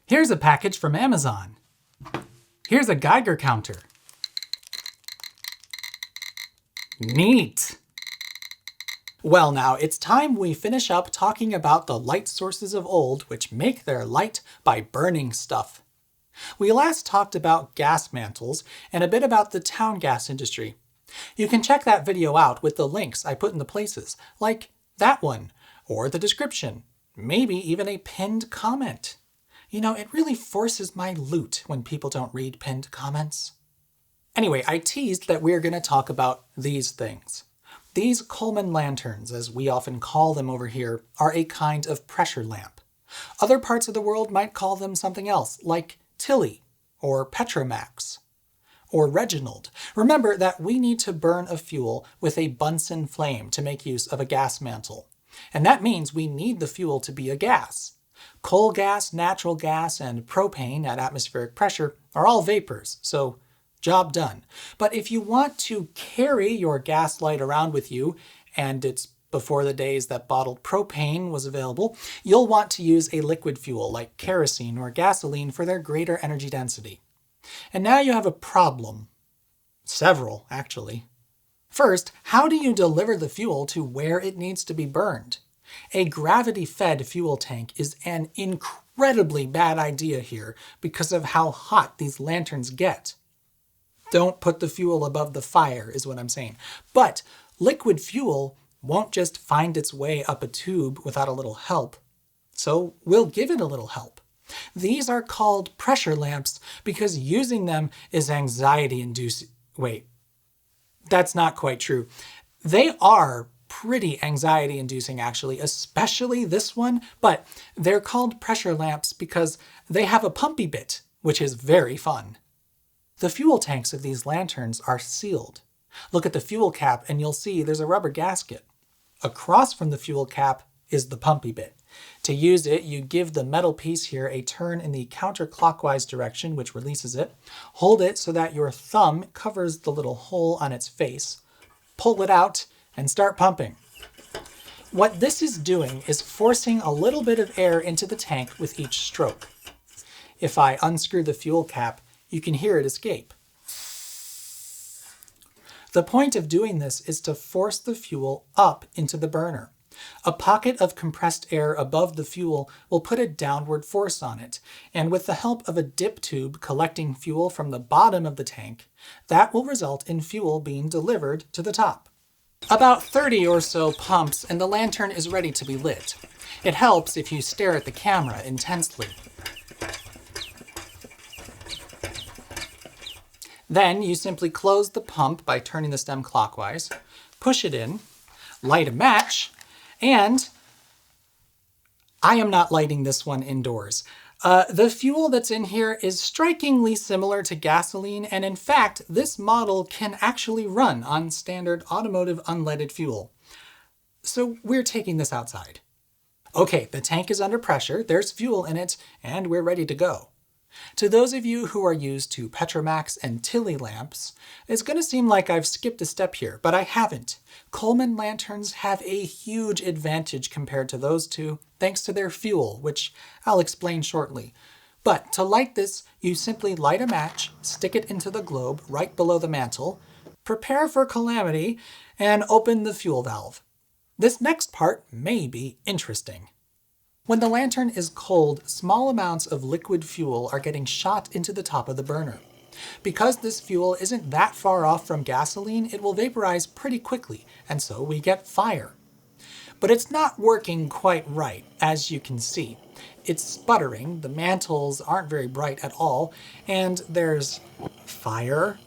Here's a package from Amazon. Here's a Geiger counter. Neat! Well now, it's time we finish up talking about the light sources of old which make their light by burning stuff. We last talked about gas mantles and a bit about the town gas industry. You can check that video out with the links I put in the places, like that one, or the description, maybe even a pinned comment. You know, it really forces my loot when people don't read pinned comments. Anyway, I teased that we're going to talk about these things. These Coleman lanterns, as we often call them over here, are a kind of pressure lamp. Other parts of the world might call them something else, like Tilly, or Petromax, or Reginald. Remember that we need to burn a fuel with a Bunsen flame to make use of a gas mantle. And that means we need the fuel to be a gas. Coal gas, natural gas, and propane at atmospheric pressure are all vapors, so job done. But if you want to carry your gas light around with you, and it's before the days that bottled propane was available, you'll want to use a liquid fuel like kerosene or gasoline for their greater energy density. And now you have a problem. Several, actually. First, how do you deliver the fuel to where it needs to be burned? A gravity-fed fuel tank is an incredibly bad idea here because of how hot these lanterns get. Don't put the fuel above the fire, is what I'm saying. But liquid fuel won't just find its way up a tube without a little help. So we'll give it a little help. These are called pressure lamps because using them is anxiety-inducing. Wait, that's not quite true. They are pretty anxiety-inducing, actually, especially this one, but they're called pressure lamps because they have a pumpy bit, which is very fun. The fuel tanks of these lanterns are sealed. Look at the fuel cap and you'll see there's a rubber gasket. Across from the fuel cap is the pumpy bit. To use it, you give the metal piece here a turn in the counterclockwise direction, which releases it. Hold it so that your thumb covers the little hole on its face. Pull it out and start pumping. What this is doing is forcing a little bit of air into the tank with each stroke. If I unscrew the fuel cap, you can hear it escape. The point of doing this is to force the fuel up into the burner. A pocket of compressed air above the fuel will put a downward force on it, and with the help of a dip tube collecting fuel from the bottom of the tank, that will result in fuel being delivered to the top. About 30 or so pumps and the lantern is ready to be lit. It helps if you stare at the camera intensely. Then you simply close the pump by turning the stem clockwise, push it in, light a match, and I am not lighting this one indoors. The fuel that's in here is strikingly similar to gasoline, and in fact, this model can actually run on standard automotive unleaded fuel. So we're taking this outside. Okay, the tank is under pressure, there's fuel in it, and we're ready to go. To those of you who are used to Petromax and Tilly lamps, it's going to seem like I've skipped a step here, but I haven't. Coleman lanterns have a huge advantage compared to those two, thanks to their fuel, which I'll explain shortly. But to light this, you simply light a match, stick it into the globe right below the mantle, prepare for calamity, and open the fuel valve. This next part may be interesting. When the lantern is cold, small amounts of liquid fuel are getting shot into the top of the burner. Because this fuel isn't that far off from gasoline, it will vaporize pretty quickly, and so we get fire. But it's not working quite right, as you can see. It's sputtering, the mantles aren't very bright at all, and there's fire,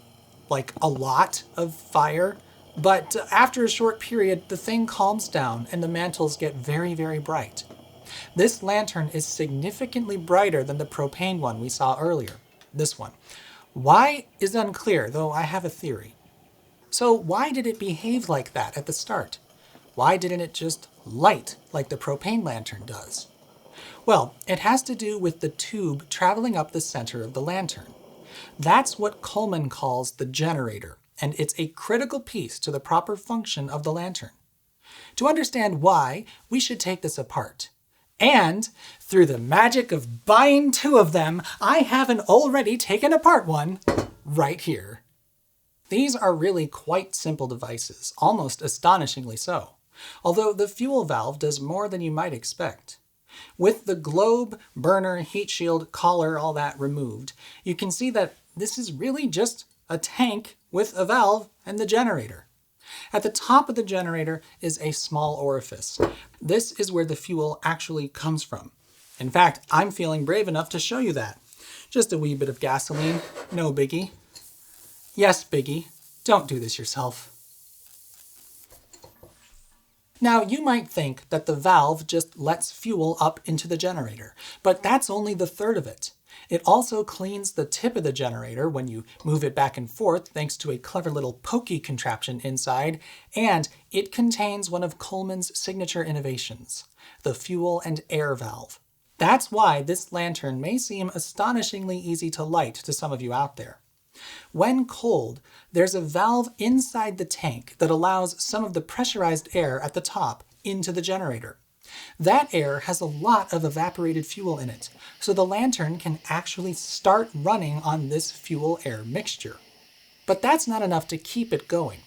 like a lot of fire. But after a short period, the thing calms down and the mantles get very, very bright. This lantern is significantly brighter than the propane one we saw earlier, this one. Why is unclear, though I have a theory. So why did it behave like that at the start? Why didn't it just light like the propane lantern does? Well, it has to do with the tube traveling up the center of the lantern. That's what Coleman calls the generator, and it's a critical piece to the proper function of the lantern. To understand why, we should take this apart. And through the magic of buying 2 of them, I have an already taken apart one right here. These are really quite simple devices, almost astonishingly so, although the fuel valve does more than you might expect. With the globe, burner, heat shield, collar, all that removed, you can see that this is really just a tank with a valve and the generator. At the top of the generator is a small orifice. This is where the fuel actually comes from. In fact, I'm feeling brave enough to show you that. Just a wee bit of gasoline, no biggie. Yes, biggie, don't do this yourself. Now, you might think that the valve just lets fuel up into the generator, but that's only the third of it. It also cleans the tip of the generator when you move it back and forth thanks to a clever little pokey contraption inside, and it contains one of Coleman's signature innovations, the fuel and air valve. That's why this lantern may seem astonishingly easy to light to some of you out there. When cold, there's a valve inside the tank that allows some of the pressurized air at the top into the generator. That air has a lot of evaporated fuel in it, so the lantern can actually start running on this fuel-air mixture. But that's not enough to keep it going.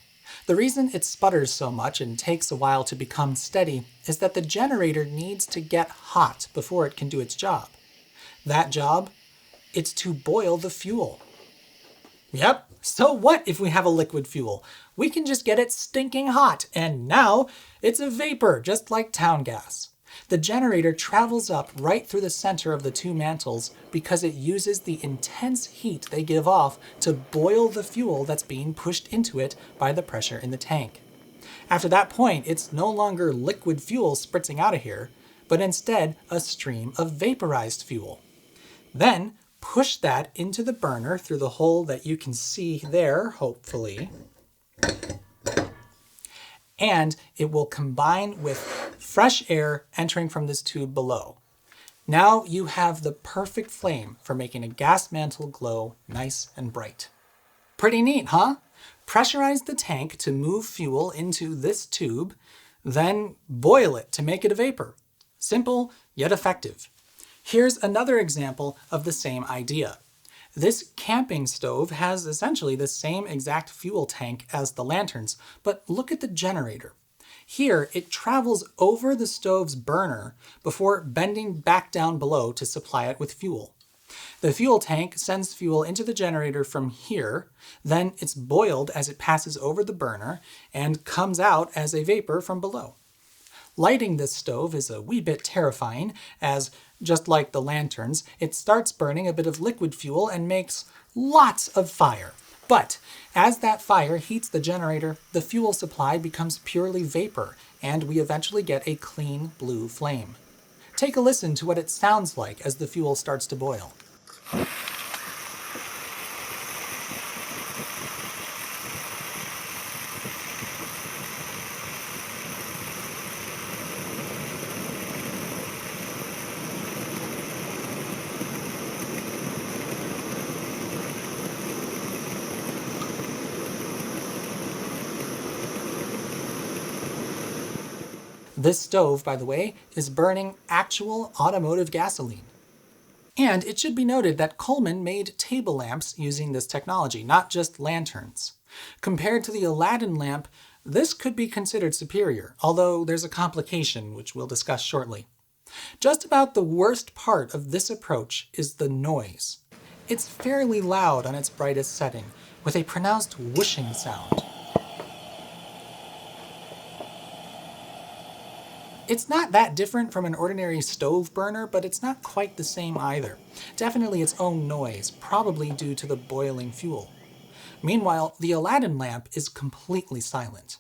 The reason it sputters so much and takes a while to become steady is that the generator needs to get hot before it can do its job. That job? It's to boil the fuel. Yep, so what if we have a liquid fuel? We can just get it stinking hot, and now it's a vapor, just like town gas. The generator travels up right through the center of the 2 mantles because it uses the intense heat they give off to boil the fuel that's being pushed into it by the pressure in the tank. After that point, it's no longer liquid fuel spritzing out of here, but instead a stream of vaporized fuel. Then, push that into the burner through the hole that you can see there, hopefully. And it will combine with fresh air entering from this tube below. Now you have the perfect flame for making a gas mantle glow nice and bright. Pretty neat, huh? Pressurize the tank to move fuel into this tube, then boil it to make it a vapor. Simple, yet effective. Here's another example of the same idea. This camping stove has essentially the same exact fuel tank as the lanterns, but look at the generator. Here, it travels over the stove's burner before bending back down below to supply it with fuel. The fuel tank sends fuel into the generator from here, then it's boiled as it passes over the burner and comes out as a vapor from below. Lighting this stove is a wee bit terrifying, as, just like the lanterns, it starts burning a bit of liquid fuel and makes lots of fire. But as that fire heats the generator, the fuel supply becomes purely vapor, and we eventually get a clean blue flame. Take a listen to what it sounds like as the fuel starts to boil. This stove, by the way, is burning actual automotive gasoline. And it should be noted that Coleman made table lamps using this technology, not just lanterns. Compared to the Aladdin lamp, this could be considered superior, although there's a complication which we'll discuss shortly. Just about the worst part of this approach is the noise. It's fairly loud on its brightest setting, with a pronounced whooshing sound. It's not that different from an ordinary stove burner, but it's not quite the same either. Definitely its own noise, probably due to the boiling fuel. Meanwhile, the Aladdin lamp is completely silent.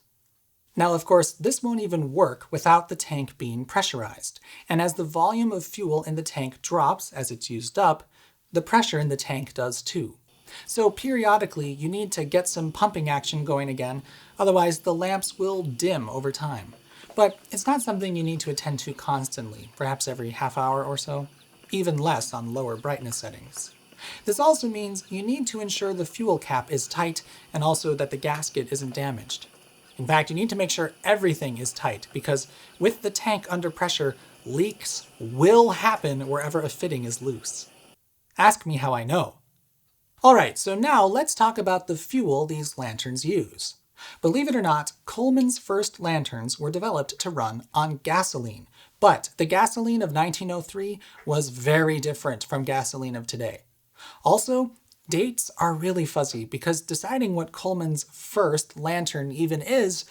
Now, of course, this won't even work without the tank being pressurized, and as the volume of fuel in the tank drops as it's used up, the pressure in the tank does too. So periodically, you need to get some pumping action going again, otherwise the lamps will dim over time. But it's not something you need to attend to constantly, perhaps every half hour or so, even less on lower brightness settings. This also means you need to ensure the fuel cap is tight and also that the gasket isn't damaged. In fact, you need to make sure everything is tight because with the tank under pressure, leaks will happen wherever a fitting is loose. Ask me how I know. Alright, so now let's talk about the fuel these lanterns use. Believe it or not, Coleman's first lanterns were developed to run on gasoline, but the gasoline of 1903 was very different from gasoline of today. Also, dates are really fuzzy because deciding what Coleman's first lantern even is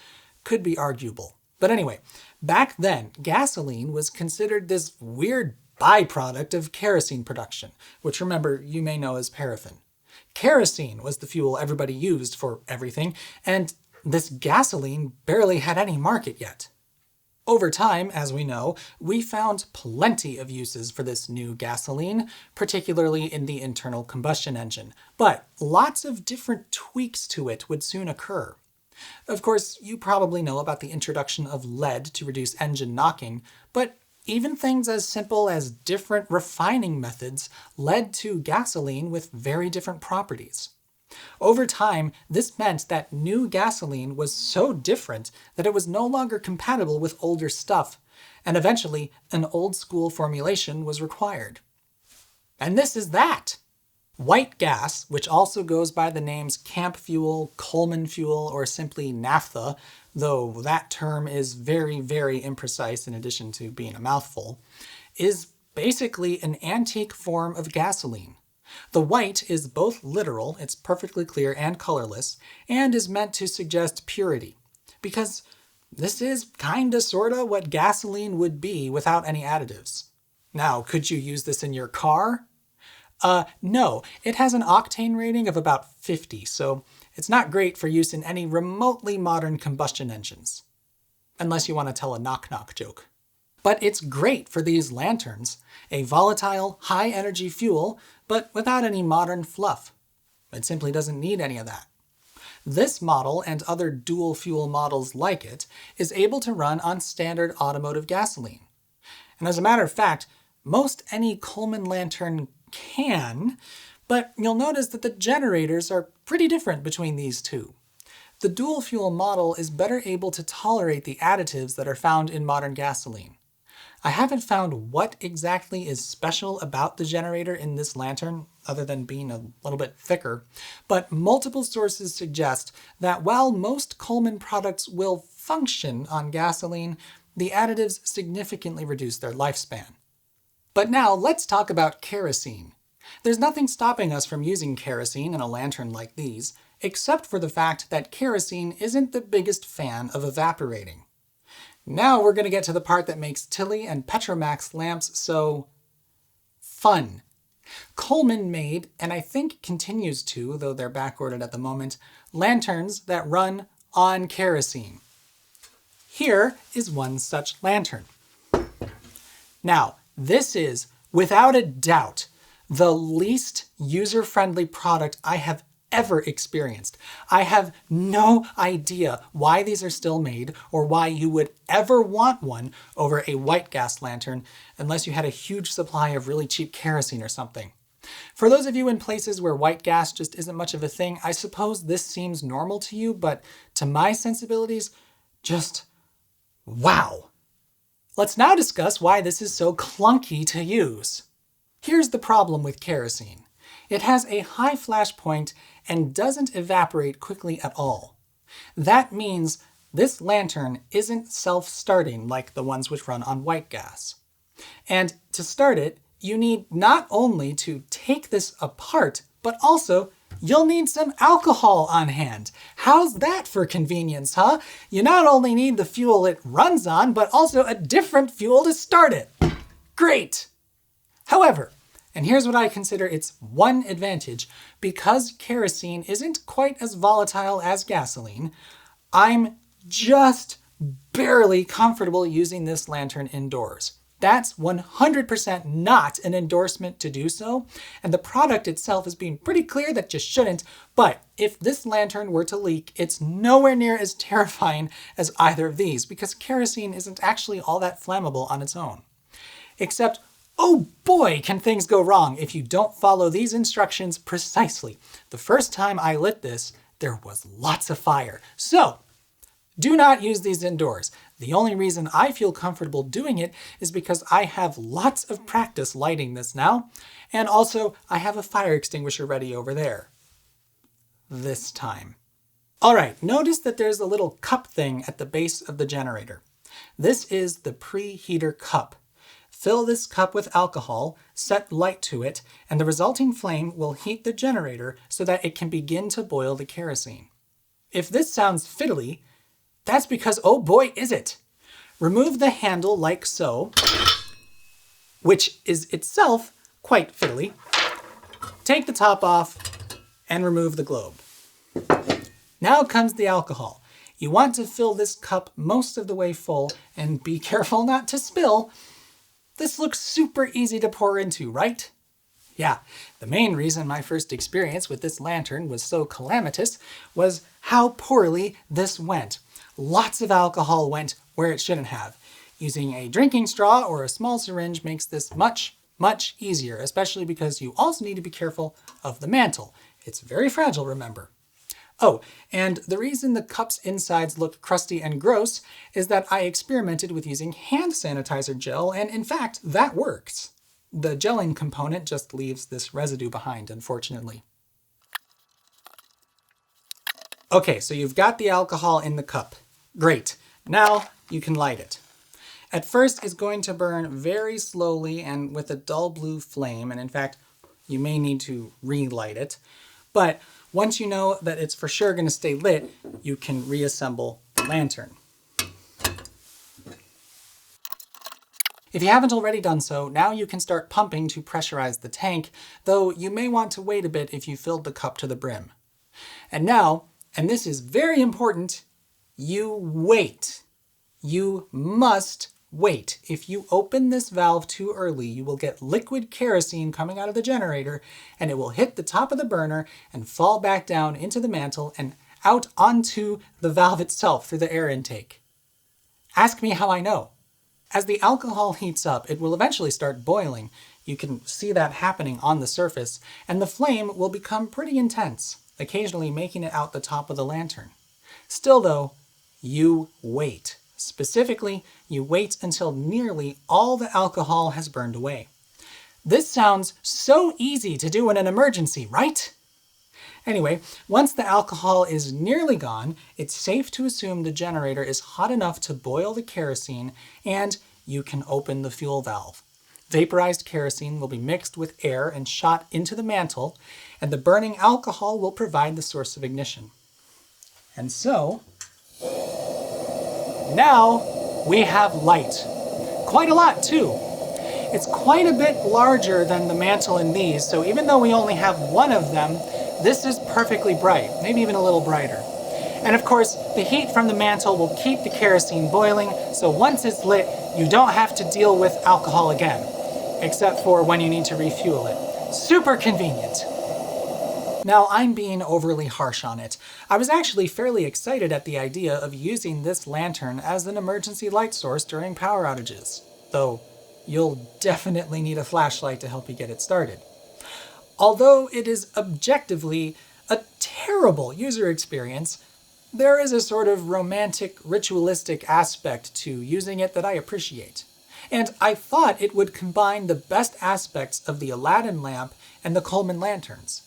could be arguable. But anyway, back then, gasoline was considered this weird byproduct of kerosene production, which remember you may know as paraffin. Kerosene was the fuel everybody used for everything, and this gasoline barely had any market yet. Over time, as we know, we found plenty of uses for this new gasoline, particularly in the internal combustion engine, but lots of different tweaks to it would soon occur. Of course, you probably know about the introduction of lead to reduce engine knocking, but even things as simple as different refining methods led to gasoline with very different properties. Over time, this meant that new gasoline was so different that it was no longer compatible with older stuff, and eventually an old-school formulation was required. And this is that! White gas, which also goes by the names camp fuel, Coleman fuel, or simply naphtha, though that term is very, very imprecise in addition to being a mouthful, is basically an antique form of gasoline. The white is both literal, it's perfectly clear and colorless, and is meant to suggest purity. Because this is kinda sorta what gasoline would be without any additives. Now, could you use this in your car? No, it has an octane rating of about 50, so it's not great for use in any remotely modern combustion engines. Unless you want to tell a knock-knock joke. But it's great for these lanterns, a volatile, high-energy fuel, but without any modern fluff. It simply doesn't need any of that. This model, and other dual-fuel models like it, is able to run on standard automotive gasoline. And as a matter of fact, most any Coleman lantern can, but you'll notice that the generators are pretty different between these two. The dual-fuel model is better able to tolerate the additives that are found in modern gasoline. I haven't found what exactly is special about the generator in this lantern, other than being a little bit thicker, but multiple sources suggest that while most Coleman products will function on gasoline, the additives significantly reduce their lifespan. But now let's talk about kerosene. There's nothing stopping us from using kerosene in a lantern like these, except for the fact that kerosene isn't the biggest fan of evaporating. Now we're going to get to the part that makes Tilly and Petromax lamps so fun. Coleman made, and I think continues to, though they're backordered at the moment, lanterns that run on kerosene. Here is one such lantern. Now, this is, without a doubt, the least user-friendly product I have ever experienced. I have no idea why these are still made or why you would ever want one over a white gas lantern unless you had a huge supply of really cheap kerosene or something. For those of you in places where white gas just isn't much of a thing, I suppose this seems normal to you, but to my sensibilities, just wow. Let's now discuss why this is so clunky to use. Here's the problem with kerosene. It has a high flash point and doesn't evaporate quickly at all. That means this lantern isn't self-starting like the ones which run on white gas. And to start it, you need not only to take this apart, but also you'll need some alcohol on hand. How's that for convenience, huh? You not only need the fuel it runs on, but also a different fuel to start it. Great! However, and here's what I consider its one advantage, because kerosene isn't quite as volatile as gasoline, I'm just barely comfortable using this lantern indoors. That's 100% not an endorsement to do so, and the product itself is being pretty clear that you shouldn't, but if this lantern were to leak, it's nowhere near as terrifying as either of these, because kerosene isn't actually all that flammable on its own. Except, oh boy, can things go wrong if you don't follow these instructions precisely. The first time I lit this, there was lots of fire. So, do not use these indoors. The only reason I feel comfortable doing it is because I have lots of practice lighting this now, and also I have a fire extinguisher ready over there. This time. Alright, notice that there's a little cup thing at the base of the generator. This is the preheater cup. Fill this cup with alcohol, set light to it, and the resulting flame will heat the generator so that it can begin to boil the kerosene. If this sounds fiddly, that's because oh boy is it! Remove the handle like so, which is itself quite fiddly. Take the top off and remove the globe. Now comes the alcohol. You want to fill this cup most of the way full and be careful not to spill. This looks super easy to pour into, right? Yeah, the main reason my first experience with this lantern was so calamitous was how poorly this went. Lots of alcohol went where it shouldn't have. Using a drinking straw or a small syringe makes this much, much easier, especially because you also need to be careful of the mantle. It's very fragile, remember. Oh, and the reason the cup's insides look crusty and gross is that I experimented with using hand sanitizer gel, and in fact, that works. The gelling component just leaves this residue behind, unfortunately. Okay, so you've got the alcohol in the cup. Great. Now you can light it. At first, it's going to burn very slowly and with a dull blue flame, and in fact, you may need to relight it. But once you know that it's for sure going to stay lit, you can reassemble the lantern. If you haven't already done so, now you can start pumping to pressurize the tank, though you may want to wait a bit if you filled the cup to the brim. And now, and this is very important, you wait. You must wait. If you open this valve too early, you will get liquid kerosene coming out of the generator, and it will hit the top of the burner and fall back down into the mantle and out onto the valve itself through the air intake. Ask me how I know. As the alcohol heats up, it will eventually start boiling. You can see that happening on the surface, and the flame will become pretty intense, occasionally making it out the top of the lantern. Still though, you wait. Specifically, you wait until nearly all the alcohol has burned away. This sounds so easy to do in an emergency, right? Anyway, once the alcohol is nearly gone, it's safe to assume the generator is hot enough to boil the kerosene, and you can open the fuel valve. Vaporized kerosene will be mixed with air and shot into the mantle, and the burning alcohol will provide the source of ignition. And so, now we have light. Quite a lot too. It's quite a bit larger than the mantle in these, so even though we only have one of them, this is perfectly bright, maybe even a little brighter. And of course, the heat from the mantle will keep the kerosene boiling, so once it's lit, you don't have to deal with alcohol again, except for when you need to refuel it. Super convenient. Now, I'm being overly harsh on it. I was actually fairly excited at the idea of using this lantern as an emergency light source during power outages, though you'll definitely need a flashlight to help you get it started. Although it is objectively a terrible user experience, there is a sort of romantic, ritualistic aspect to using it that I appreciate. And I thought it would combine the best aspects of the Aladdin lamp and the Coleman lanterns.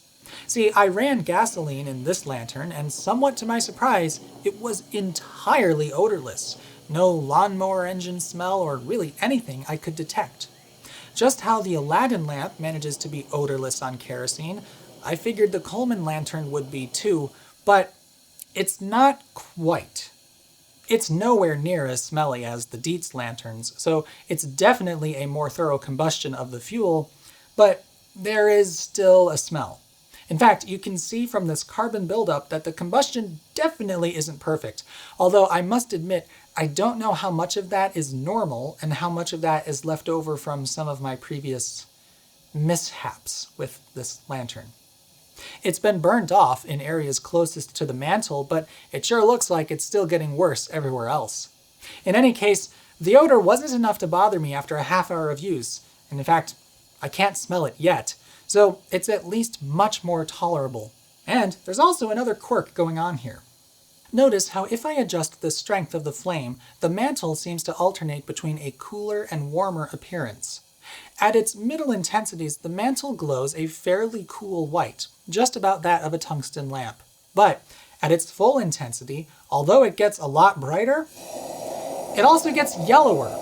See, I ran gasoline in this lantern, and somewhat to my surprise, it was entirely odorless. No lawnmower engine smell or really anything I could detect. Just how the Aladdin lamp manages to be odorless on kerosene, I figured the Coleman lantern would be too, but it's not quite. It's nowhere near as smelly as the Dietz lanterns, so it's definitely a more thorough combustion of the fuel, but there is still a smell. In fact, you can see from this carbon buildup that the combustion definitely isn't perfect, although I must admit I don't know how much of that is normal and how much of that is left over from some of my previous mishaps with this lantern. It's been burned off in areas closest to the mantle, but it sure looks like it's still getting worse everywhere else. In any case, the odor wasn't enough to bother me after a half hour of use, and in fact, I can't smell it yet, so it's at least much more tolerable. And there's also another quirk going on here. Notice how if I adjust the strength of the flame, the mantle seems to alternate between a cooler and warmer appearance. At its middle intensities, the mantle glows a fairly cool white, just about that of a tungsten lamp. But at its full intensity, although it gets a lot brighter, it also gets yellower.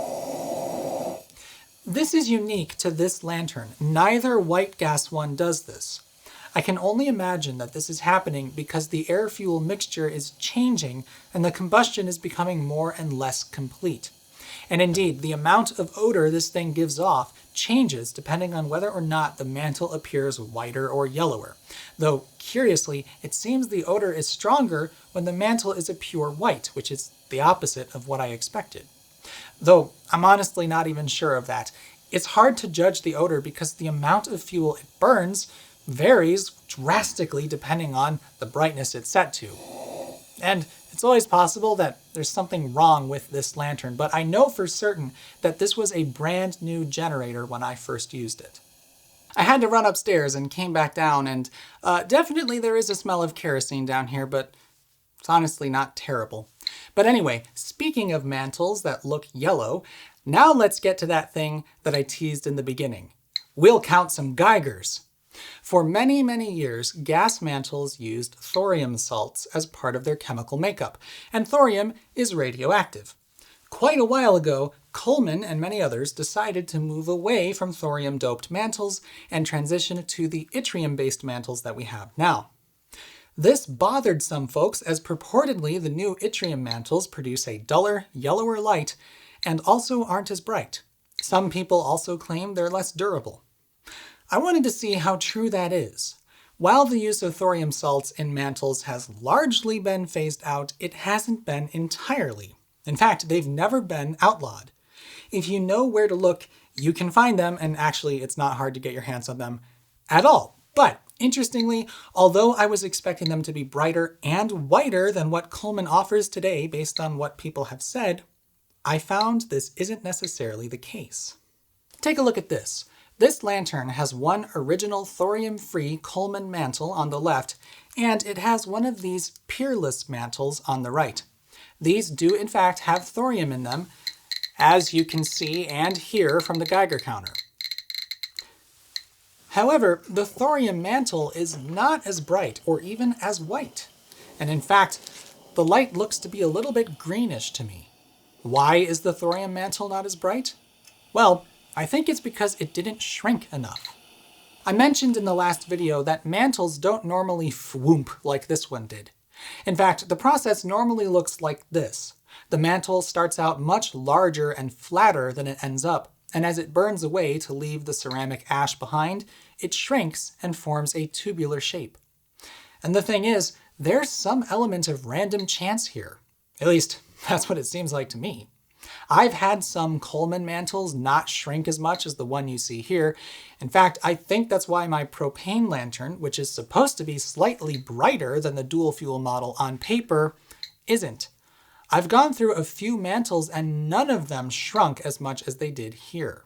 This is unique to this lantern. Neither white gas one does this. I can only imagine that this is happening because the air-fuel mixture is changing and the combustion is becoming more and less complete. And indeed, the amount of odor this thing gives off changes depending on whether or not the mantle appears whiter or yellower. Though, curiously, it seems the odor is stronger when the mantle is a pure white, which is the opposite of what I expected. Though, I'm honestly not even sure of that. It's hard to judge the odor because the amount of fuel it burns varies drastically depending on the brightness it's set to. And it's always possible that there's something wrong with this lantern, but I know for certain that this was a brand new generator when I first used it. I had to run upstairs and came back down, and definitely there is a smell of kerosene down here, but it's honestly not terrible. But anyway, speaking of mantles that look yellow, now let's get to that thing that I teased in the beginning. We'll count some Geigers. For many, many years, gas mantles used thorium salts as part of their chemical makeup, and thorium is radioactive. Quite a while ago, Goldman and many others decided to move away from thorium-doped mantles and transition to the yttrium-based mantles that we have now. This bothered some folks as purportedly the new yttrium mantles produce a duller, yellower light and also aren't as bright. Some people also claim they're less durable. I wanted to see how true that is. While the use of thorium salts in mantles has largely been phased out, it hasn't been entirely. In fact, they've never been outlawed. If you know where to look, you can find them, and actually it's not hard to get your hands on them at all. But interestingly, although I was expecting them to be brighter and whiter than what Goldman offers today based on what people have said, I found this isn't necessarily the case. Take a look at this. This lantern has one original thorium-free Goldman mantle on the left, and it has one of these peerless mantles on the right. These do in fact have thorium in them, as you can see and hear from the Geiger counter. However, the thorium mantle is not as bright or even as white. And in fact, the light looks to be a little bit greenish to me. Why is the thorium mantle not as bright? Well, I think it's because it didn't shrink enough. I mentioned in the last video that mantles don't normally fwoomp like this one did. In fact, the process normally looks like this. The mantle starts out much larger and flatter than it ends up, and as it burns away to leave the ceramic ash behind, it shrinks and forms a tubular shape. And the thing is, there's some element of random chance here. At least, that's what it seems like to me. I've had some Goldman mantles not shrink as much as the one you see here. In fact, I think that's why my propane lantern, which is supposed to be slightly brighter than the dual fuel model on paper, isn't. I've gone through a few mantles and none of them shrunk as much as they did here.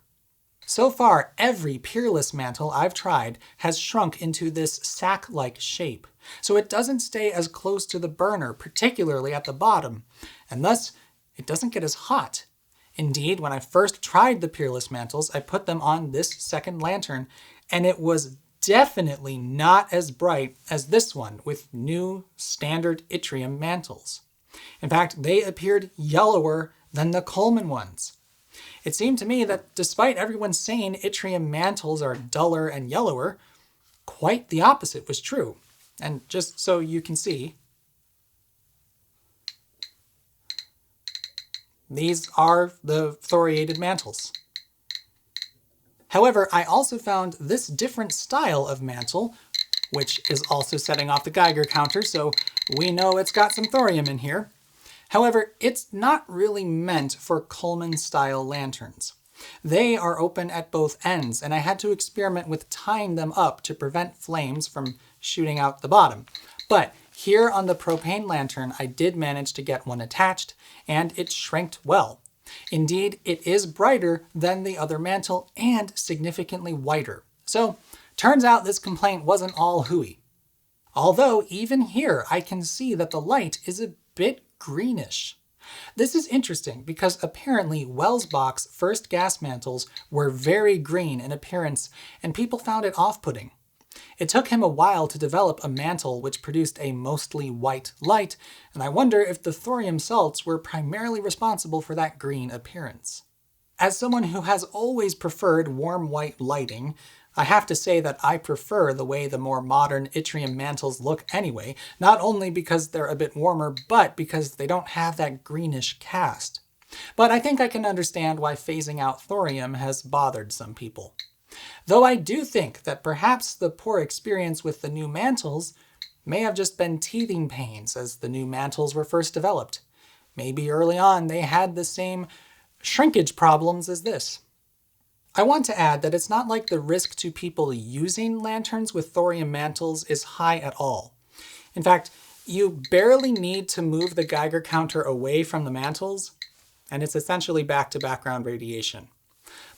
So far, every peerless mantle I've tried has shrunk into this sack-like shape, so it doesn't stay as close to the burner, particularly at the bottom, and thus it doesn't get as hot. Indeed, when I first tried the peerless mantles, I put them on this second lantern, and it was definitely not as bright as this one with new standard yttrium mantles. In fact, they appeared yellower than the Goldman ones. It seemed to me that despite everyone saying yttrium mantles are duller and yellower, quite the opposite was true. And just so you can see, these are the thoriated mantles. However, I also found this different style of mantle, which is also setting off the Geiger counter, so we know it's got some thorium in here. However, it's not really meant for Goldman-style lanterns. They are open at both ends, and I had to experiment with tying them up to prevent flames from shooting out the bottom. But here on the propane lantern, I did manage to get one attached, and it shrinked well. Indeed, it is brighter than the other mantle and significantly whiter. So, turns out this complaint wasn't all hooey. Although, even here, I can see that the light is a bit greenish. This is interesting because apparently Welsbach's first gas mantles were very green in appearance, and people found it off-putting. It took him a while to develop a mantle which produced a mostly white light, and I wonder if the thorium salts were primarily responsible for that green appearance. As someone who has always preferred warm white lighting, I have to say that I prefer the way the more modern yttrium mantles look anyway, not only because they're a bit warmer, but because they don't have that greenish cast. But I think I can understand why phasing out thorium has bothered some people. Though I do think that perhaps the poor experience with the new mantles may have just been teething pains as the new mantles were first developed. Maybe early on they had the same shrinkage problems as this. I want to add that it's not like the risk to people using lanterns with thorium mantles is high at all. In fact, you barely need to move the Geiger counter away from the mantles, and it's essentially back to background radiation.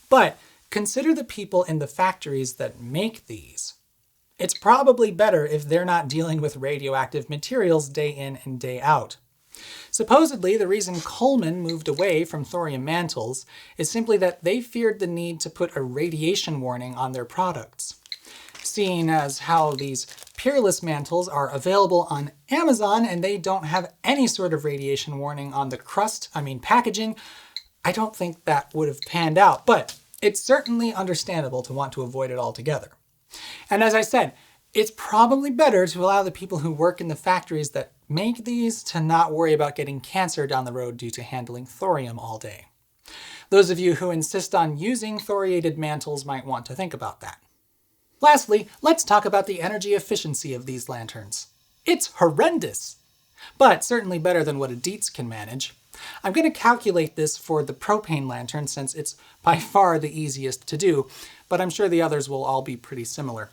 But consider the people in the factories that make these. It's probably better if they're not dealing with radioactive materials day in and day out. Supposedly, the reason Coleman moved away from thorium mantles is simply that they feared the need to put a radiation warning on their products. Seeing as how these peerless mantles are available on Amazon and they don't have any sort of radiation warning on the packaging, I don't think that would have panned out, but it's certainly understandable to want to avoid it altogether. And as I said, it's probably better to allow the people who work in the factories that make these to not worry about getting cancer down the road due to handling thorium all day. Those of you who insist on using thoriated mantles might want to think about that. Lastly, let's talk about the energy efficiency of these lanterns. It's horrendous, but certainly better than what a Dietz can manage. I'm going to calculate this for the propane lantern since it's by far the easiest to do, but I'm sure the others will all be pretty similar.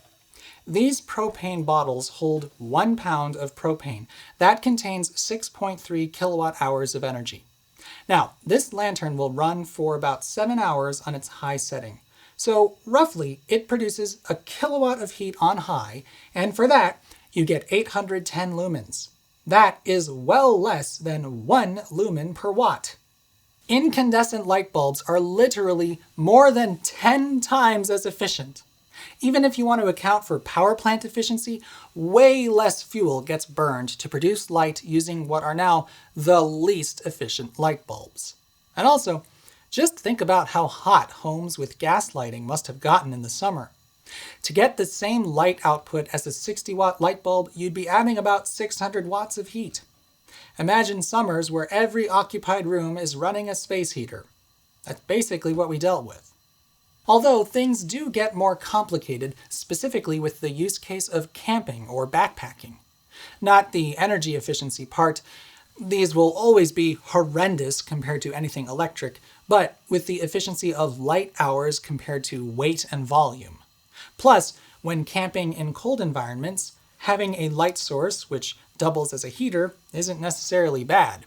These propane bottles hold 1 pound of propane. That contains 6.3 kilowatt hours of energy. Now, this lantern will run for about 7 hours on its high setting. So roughly, it produces a kilowatt of heat on high, and for that, you get 810 lumens. That is well less than 1 lumen per watt. Incandescent light bulbs are literally more than 10 times as efficient. Even if you want to account for power plant efficiency, way less fuel gets burned to produce light using what are now the least efficient light bulbs. And also, just think about how hot homes with gas lighting must have gotten in the summer. To get the same light output as a 60-watt light bulb, you'd be adding about 600 watts of heat. Imagine summers where every occupied room is running a space heater. That's basically what we dealt with. Although things do get more complicated, specifically with the use case of camping or backpacking. Not the energy efficiency part. These will always be horrendous compared to anything electric, but with the efficiency of light hours compared to weight and volume. Plus, when camping in cold environments, having a light source, which doubles as a heater, isn't necessarily bad.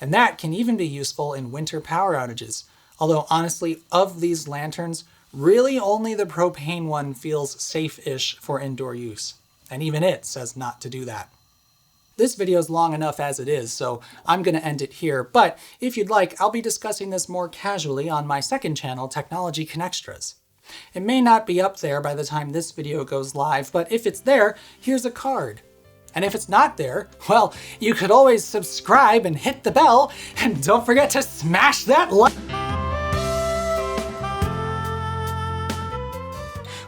And that can even be useful in winter power outages. Although honestly, of these lanterns, really only the propane one feels safe-ish for indoor use. And even it says not to do that. This video is long enough as it is, so I'm going to end it here, but if you'd like, I'll be discussing this more casually on my second channel, Technology Connextras. It may not be up there by the time this video goes live, but if it's there, here's a card. And if it's not there, well, you could always subscribe and hit the bell, and don't forget to smash that like.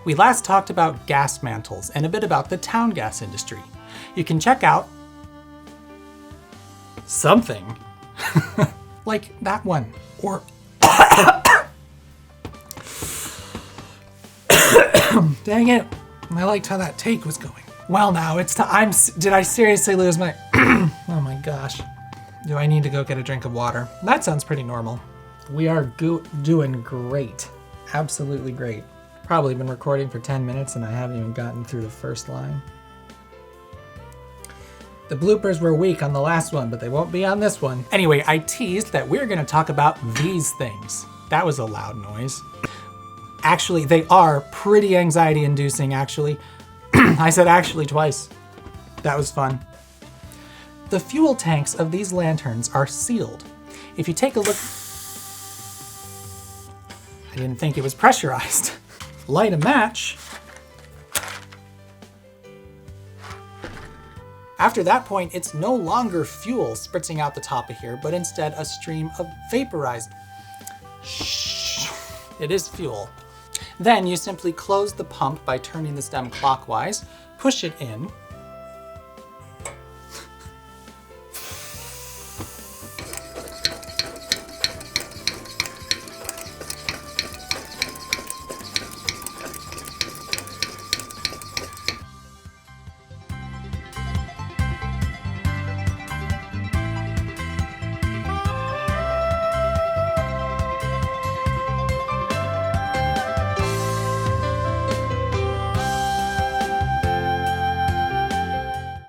We last talked about gas mantles and a bit about the town gas industry. You can check out something like that one, or dang it, I liked how that take was going. Well now, it's time. Did I seriously lose my oh my gosh. Do I need to go get a drink of water? That sounds pretty normal. We are doing great. Absolutely great. Probably been recording for 10 minutes and I haven't even gotten through the first line. The bloopers were weak on the last one, but they won't be on this one. Anyway, I teased that we're gonna talk about these things. That was a loud noise. Actually, they are pretty anxiety-inducing, actually. I said actually twice. That was fun. The fuel tanks of these lanterns are sealed. If you take a look... I didn't think it was pressurized. Light a match. After that point, it's no longer fuel spritzing out the top of here, but instead a stream of vaporized... Shh. It is fuel. Then you simply close the pump by turning the stem clockwise, push it in,